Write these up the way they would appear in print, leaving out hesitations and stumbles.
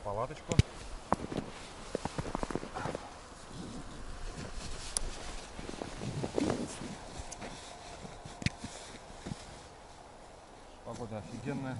палаточку. Погода офигенная.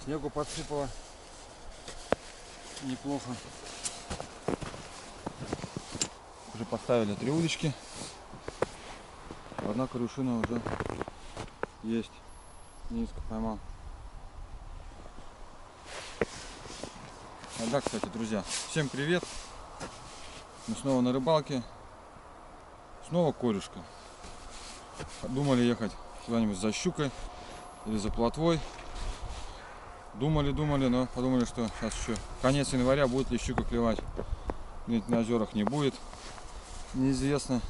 Снегу подсыпало. Неплохо. Уже поставили 3 удочки. Одна корюшина уже есть. Низко поймал. А да, кстати, друзья, всем привет. Мы снова на рыбалке. Снова корюшка. Думали ехать куда-нибудь за щукой или за плотвой. Думали, но подумали, что сейчас еще конец января, будет ли щука клевать. Ведь на озерах не будет. Неизвестно.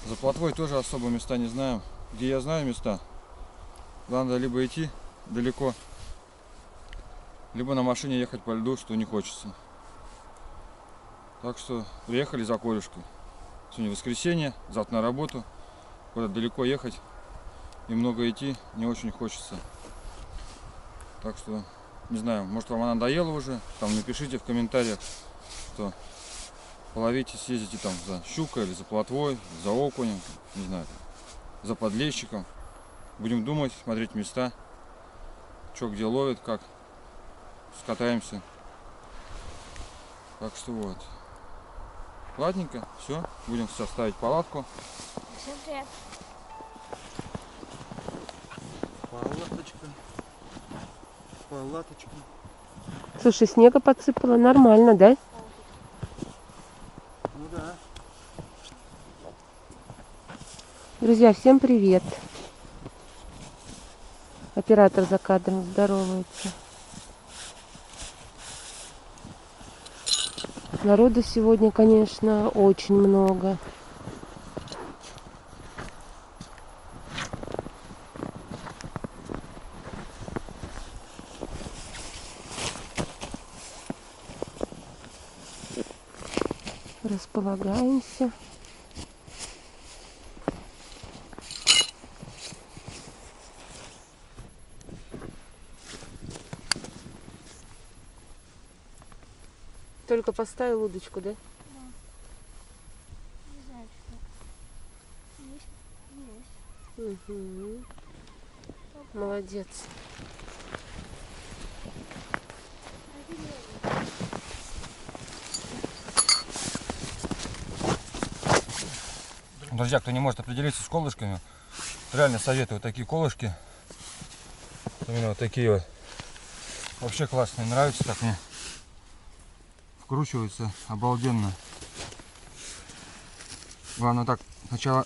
За плотвой тоже особо места не знаем. Где я знаю места, надо либо идти далеко, либо на машине ехать по льду, что не хочется. Так что приехали за корюшкой. Сегодня воскресенье, завтра на работу. Куда далеко ехать и много идти не очень хочется. Так что, не знаю, может вам она надоела уже. Там напишите в комментариях, что половите, съездите там за щукой или за плотвой, за окунем, не знаю, за подлещиком. Будем думать, смотреть места, что где ловит, как скатаемся. Так что вот. Ладненько, все, будем сейчас ставить палатку. Всем привет. Палаточка. Слушай, снега подсыпало нормально, да? Ну да. Друзья, всем привет. Оператор за кадром здоровается. Народу сегодня, конечно, очень много. Располагаемся. Только поставил удочку, да? Да. Не знаю, что. Есть. Угу. Молодец. Друзья, кто не может определиться с колышками, реально советую такие колышки. Именно вот такие вот. Вообще классные, нравятся, так мне. Вкручиваются обалденно. Главное так сначала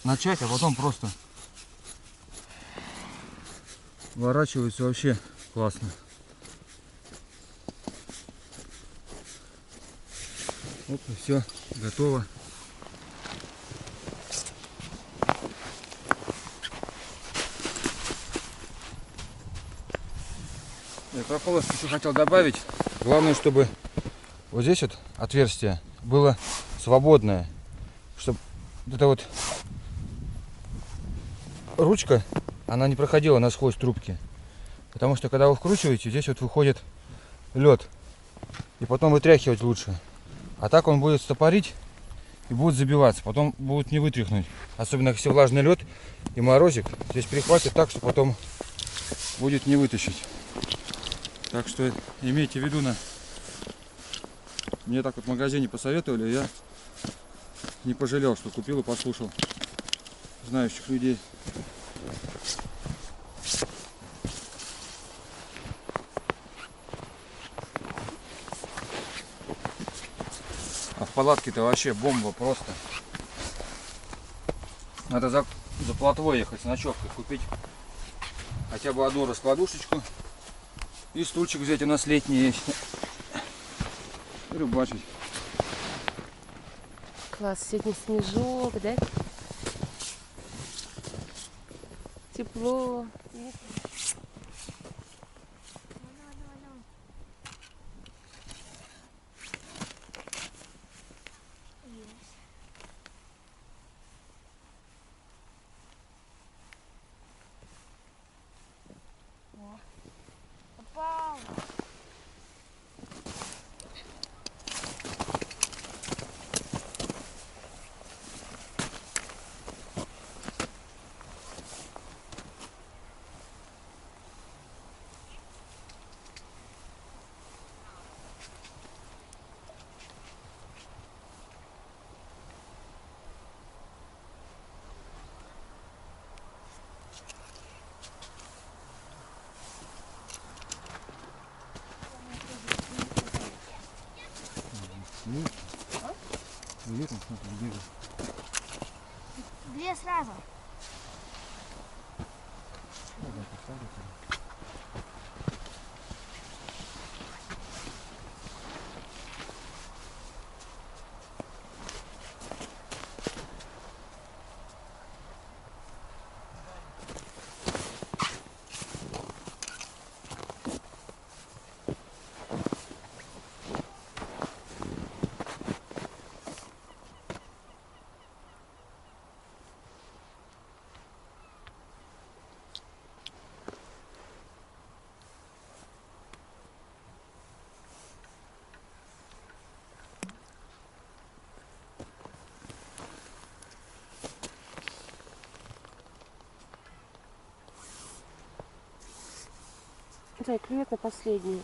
начать, а потом просто ворачиваются вообще классно. Оп, и все, готово. Я про полоску еще хотел добавить. Главное, чтобы вот здесь вот отверстие было свободное, чтобы вот эта вот ручка, она не проходила насквозь трубки. Потому что когда вы вкручиваете, здесь вот выходит лед. И потом вытряхивать лучше. А так он будет стопорить и будет забиваться. Потом будет не вытряхнуть. Особенно если влажный лед и морозик. Здесь прихватит так, что потом будет не вытащить. Так что имейте в виду, мне так вот в магазине посоветовали, я не пожалел, что купил и послушал знающих людей. А в палатке-то вообще бомба просто. Надо за плотвой ехать с ночевкой, купить хотя бы одну раскладушечку. И стульчик взять, у нас летний есть. И рыбачить. Класс, сегодня снежок, да? Тепло. Попал. Нет. Нет, он смотри, бежит. Две сразу. Можно поставить. Зай, клюет на последнюю.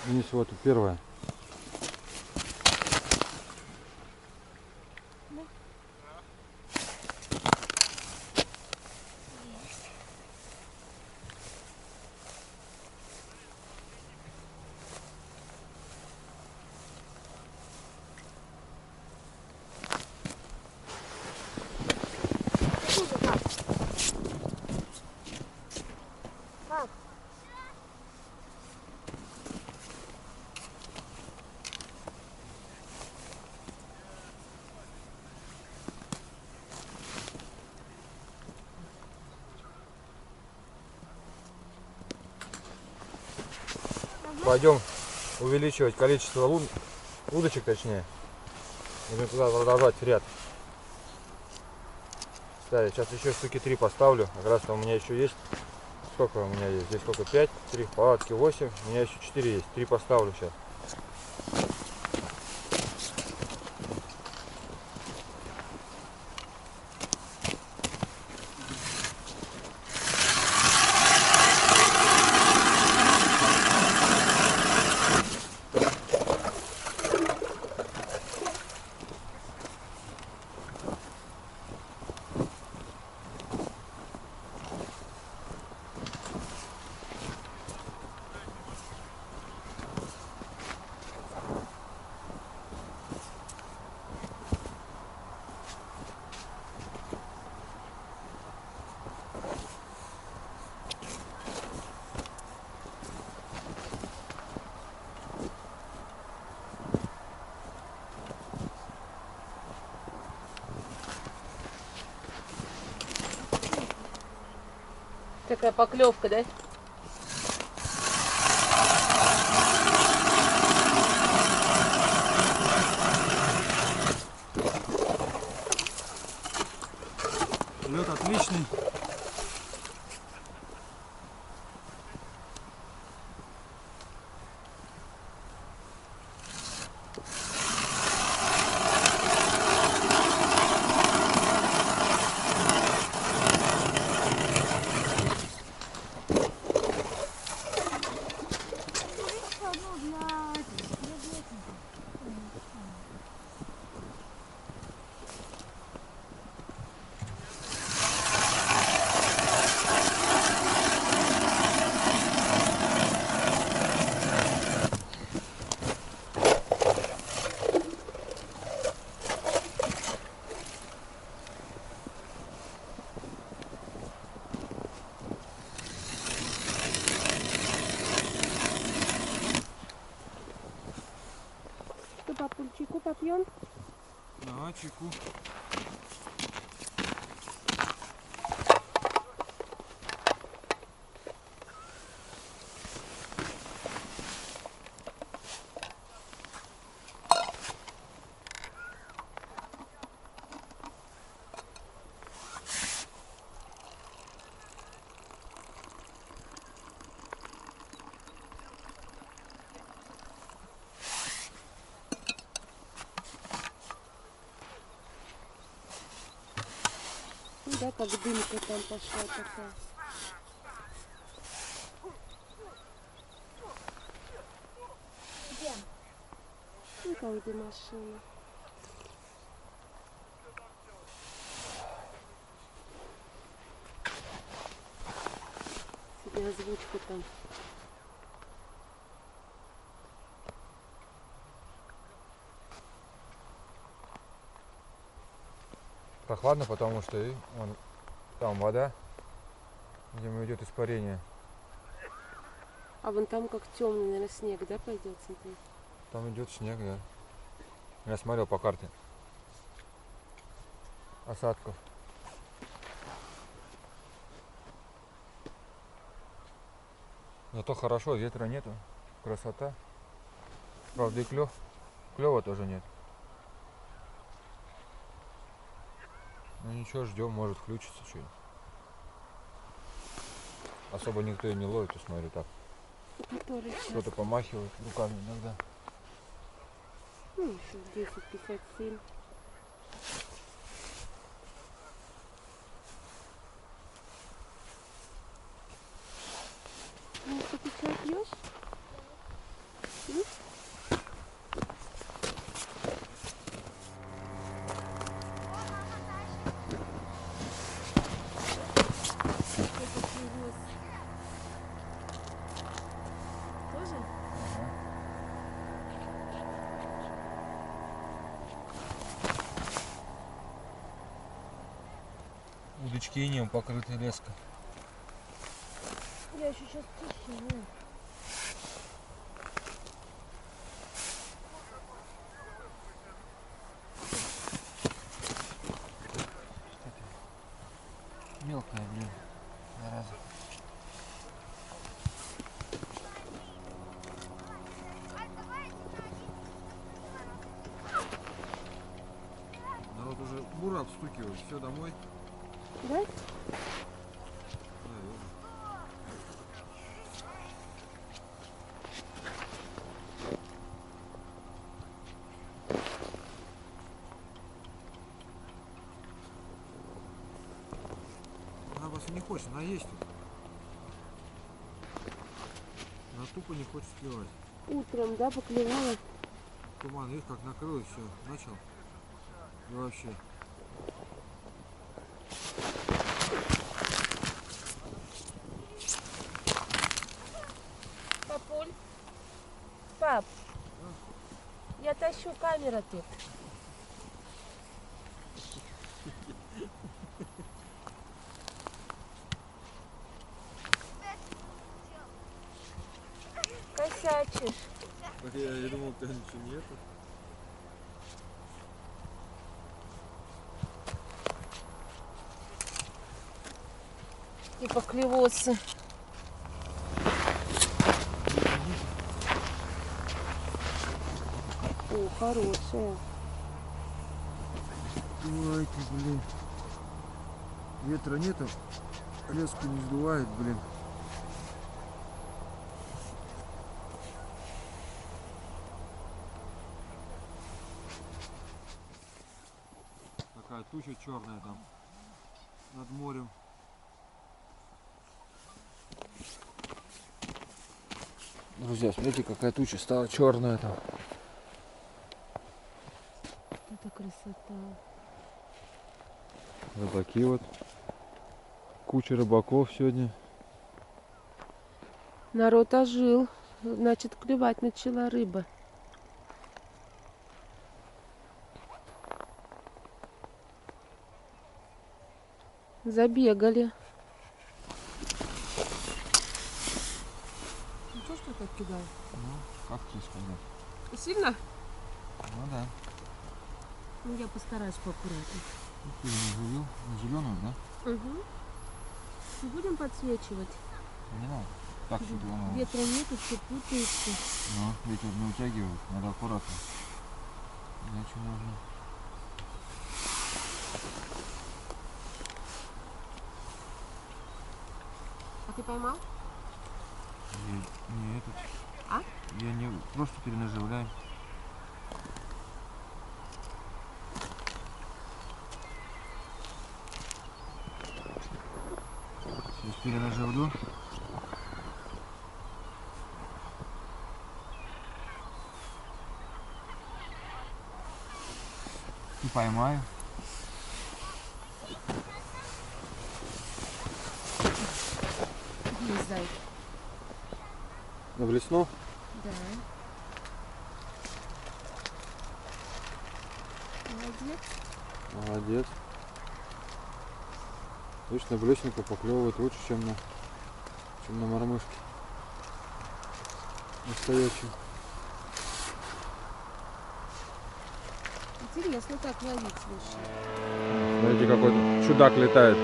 Денис, вот первая. Пап. Пойдем увеличивать количество удочек, точнее. Будем туда продолжать ряд ставить. Сейчас еще штуки 3 поставлю. Как раз там у меня еще есть. Сколько у меня есть? Здесь сколько? 5, 3 палатки, 8. У меня еще 4 есть. 3 поставлю сейчас. Такая поклевка, да? Лед отличный. На чеку. Ну да, как дымка там пошла такая. Где? Ну там, где машина. Себе озвучку там. Прохладно, потому что и вон, там вода, где идет испарение. А вон там как темный, наверное, снег, да, пойдет, смотри. Там идет снег, да. Я смотрел по карте. Осадков. Зато хорошо, ветра нету. Красота. Правда и клёва тоже нет. Ну ничего, ждем, может включится что-нибудь. Особо никто и не ловит, я смотрю так. Который час? Кто-то помахивает руками иногда. Ну, еще 10:57. Ну, что ты чай пьешь? Тоже? Удочки инеем покрыты леской. Я еще сейчас чищу. Мелкая, блин, зараза. Народ уже бура обстукивает, все домой. Да? Наверное. Она вас и не хочет, она есть тут. Она тупо не хочет клевать. Утром, да, поклевала? Туман, видишь, как накрыл и все, начал. И вообще. Папуль? Пап, я тащу камеру тут. Косячишь. Я думал, у тебя ничего нету. И поклевосы. О, хорошая. Ой, ты, блин. Ветра нету, леску не сдувает, блин. Такая туча черная там над морем. Друзья, смотрите, какая туча стала черная там. Это красота. Рыбаки вот. Куча рыбаков сегодня. Народ ожил. Значит, клевать начала рыба. Забегали. Ну что ж ты так кидаешь? Ну, как тебе сказать? Сильно? Ну да. Ну, я постараюсь поаккуратнее. Ты на зеленую, да? Угу. Будем подсвечивать. Не надо. Так, чтобы оно... Ветра нету, все путается. Ну, ветер не утягивает, надо аккуратно. Иначе можно... А ты поймал? Не этот. А? Я не... Просто перенаживляю. Сейчас перенаживлю. И поймаю. Есть зайка. На блесну? Да. Молодец. Молодец. Точно блесненько поклевывает лучше, чем на мормышке. Настоящий. Интересно так ловить, слушай. Смотрите, какой чудак летает.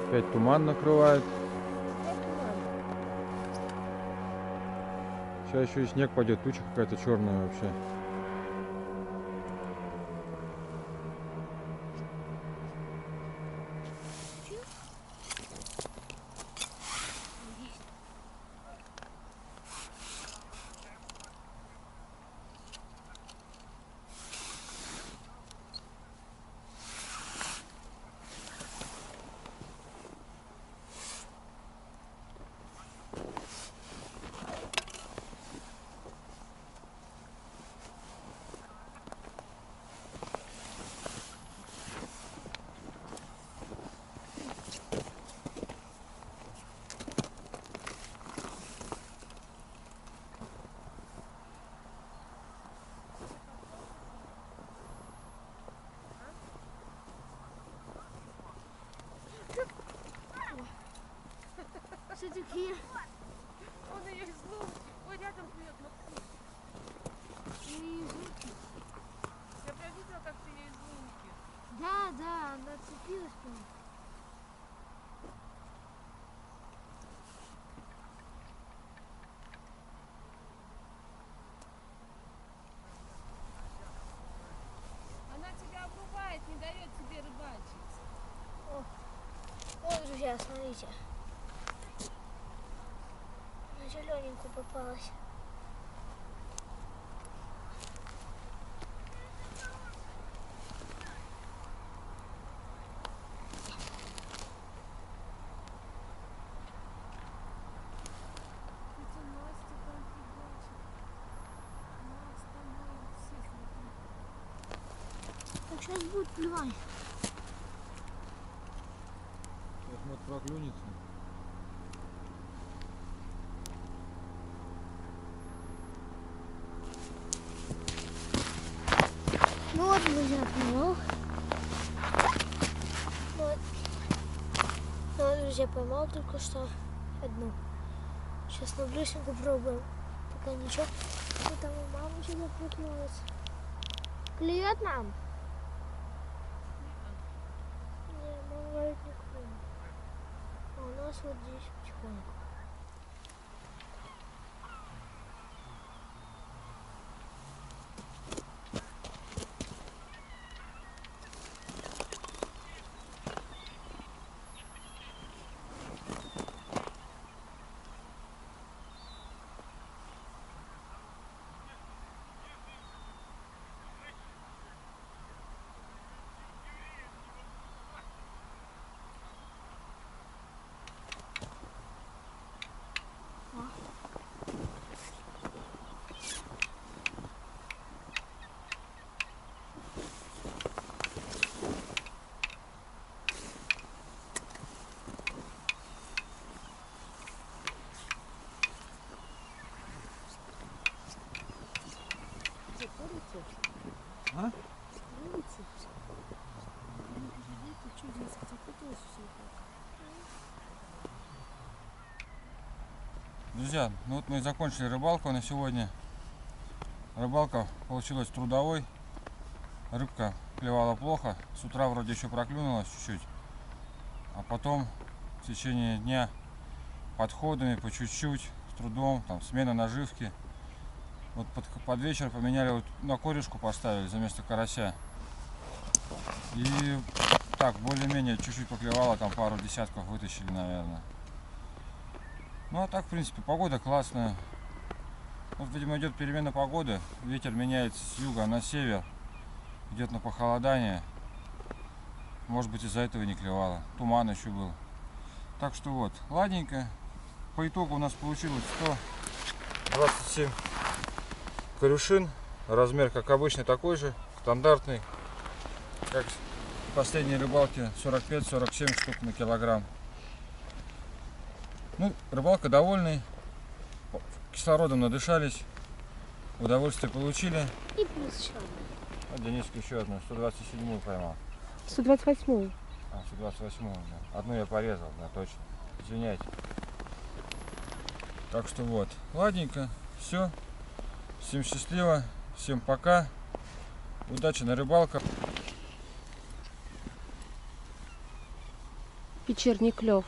Опять туман накрывает. Сейчас еще и снег пойдет, туча какая-то черная вообще. Все-таки Он ее из лунки. Ой, рядом плюет, Максим. не звуки. Я прям видела, как ты ее из лунки. Да, да, она цепилась прям. Она тебя обрубает, не дает тебе рыбачить. Вот, друзья, смотрите. На зелененькую попалась. Тетя Настя там фигачит. Настя, мама, все смотри. Так сейчас будет плевать. Сейчас может проклюнется. Ну вот, друзья, поймал. Вот. Ну вот, друзья, поймал только что одну. Сейчас на блесенку пробуем. Пока ничего. Ну там у мамы что-то проклюнулось. Клюет нам? Не, мама говорит, не клюнет. А у нас вот здесь потихоньку. Друзья, ну вот мы и закончили рыбалку на сегодня. Рыбалка получилась трудовой. Рыбка клевала плохо. С утра вроде еще проклюнулась чуть-чуть. А потом в течение дня подходами по чуть-чуть, с трудом, там смена наживки. Вот под вечер поменяли, вот на корешку поставили за место карася. И так, более-менее чуть-чуть поклевало, там пару десятков вытащили, наверное. Ну а так, в принципе, погода классная. Вот, видимо, идет перемена погоды. Ветер меняется с юга на север. Идет на похолодание. Может быть, из-за этого не клевало. Туман еще был. Так что вот, ладненько. По итогу у нас получилось 127 корюшин. Размер, как обычно, такой же, стандартный. Как в последней рыбалке, 45-47 штук на килограмм. Ну, рыбалка довольный. Кислородом надышались. Удовольствие получили. И плюс еще одна. А Дениска еще одну, 127-ю поймал. 128-ю. А, 128-ю, да. Одну я порезал, да, точно. Извиняйте. Так что вот, ладненько, все. Всем счастливо, всем пока. Удачи на рыбалках. Вечерний клев.